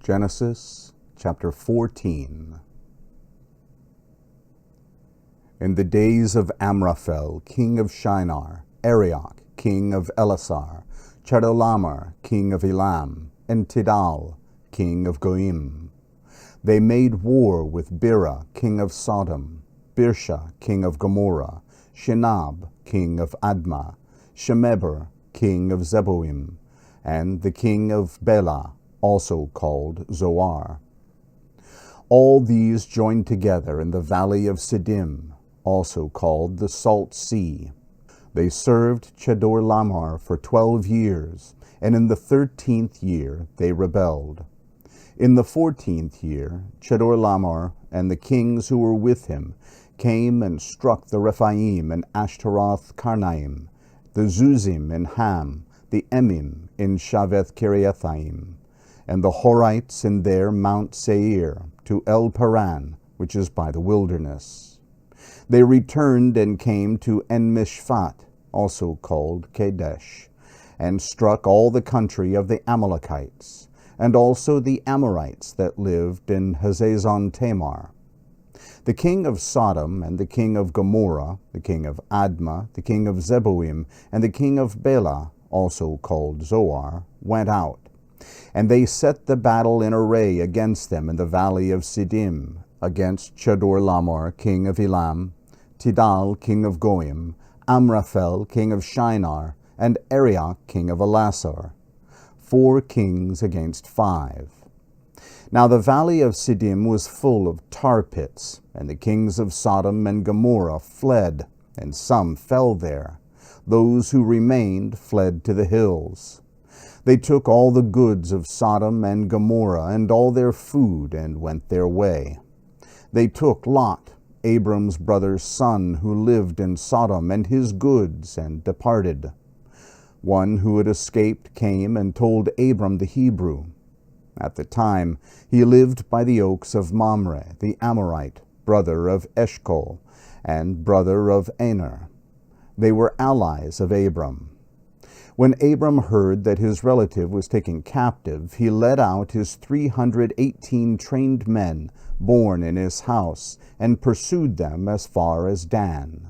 Genesis chapter 14. In the days of Amraphel, king of Shinar, Arioch, king of Ellasar, Chedorlaomer, king of Elam, and Tidal, king of Goiim, they made war with Bera, king of Sodom, Birsha, king of Gomorrah, Shinab, king of Admah, Shemeber, king of Zeboiim, and the king of Bela, also called Zoar. All these joined together in the valley of Siddim, also called the Salt Sea. They served Chedorlaomer for 12 years, and in the 13th year they rebelled. In the 14th year, Chedorlaomer and the kings who were with him came and struck the Rephaim in Ashteroth Karnaim, the Zuzim in Ham, the Emim in Shaveh Kiriathaim, and the Horites in their Mount Seir, to Paran, which is by the wilderness. They returned and came to En Mishpat, also called Kadesh, and struck all the country of the Amalekites, and also the Amorites that lived in Hazazon Tamar. The king of Sodom and the king of Gomorrah, the king of Admah, the king of Zeboiim, and the king of Bela, also called Zoar, went out. And they set the battle in array against them in the valley of Siddim, against Chedorlaomer, king of Elam, Tidal, king of Goiim, Amraphel, king of Shinar, and Arioch, king of Ellasar, 4 kings against 5. Now the valley of Siddim was full of tar pits, and the kings of Sodom and Gomorrah fled, and some fell there. Those who remained fled to the hills. They took all the goods of Sodom and Gomorrah and all their food and went their way. They took Lot, Abram's brother's son, who lived in Sodom, and his goods, and departed. One who had escaped came and told Abram the Hebrew. At the time he lived by the oaks of Mamre, the Amorite, brother of Eshcol, and brother of Aner. They were allies of Abram. When Abram heard that his relative was taken captive, he led out his 318 trained men born in his house, and pursued them as far as Dan.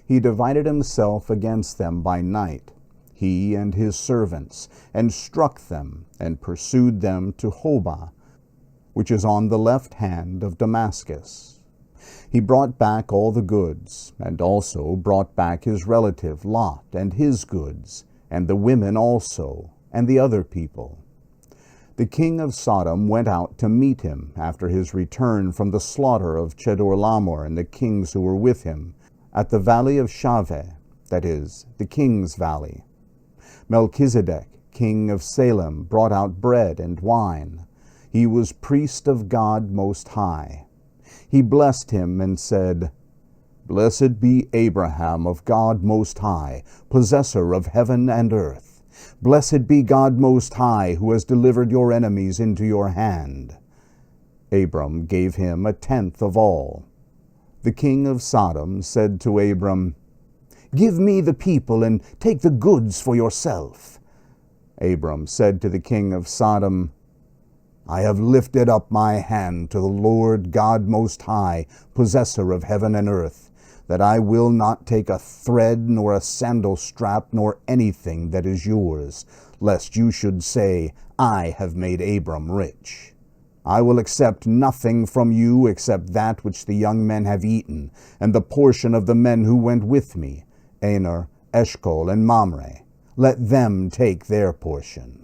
He divided himself against them by night, he and his servants, and struck them, and pursued them to Hobah, which is on the left hand of Damascus. He brought back all the goods, and also brought back his relative Lot and his goods, and the women also, and the other people. The king of Sodom went out to meet him after his return from the slaughter of Chedorlaomer and the kings who were with him, at the valley of Shaveh, that is, the king's valley. Melchizedek, king of Salem, brought out bread and wine. He was priest of God Most High. He blessed him and said, "Blessed be Abraham of God Most High, possessor of heaven and earth. Blessed be God Most High, who has delivered your enemies into your hand." Abram gave him 1/10 of all. The king of Sodom said to Abram, "Give me the people and take the goods for yourself." Abram said to the king of Sodom, "I have lifted up my hand to the Lord God Most High, possessor of heaven and earth, that I will not take a thread nor a sandal strap nor anything that is yours, lest you should say, 'I have made Abram rich.' I will accept nothing from you except that which the young men have eaten, and the portion of the men who went with me, Aner, Eshcol, and Mamre. Let them take their portion."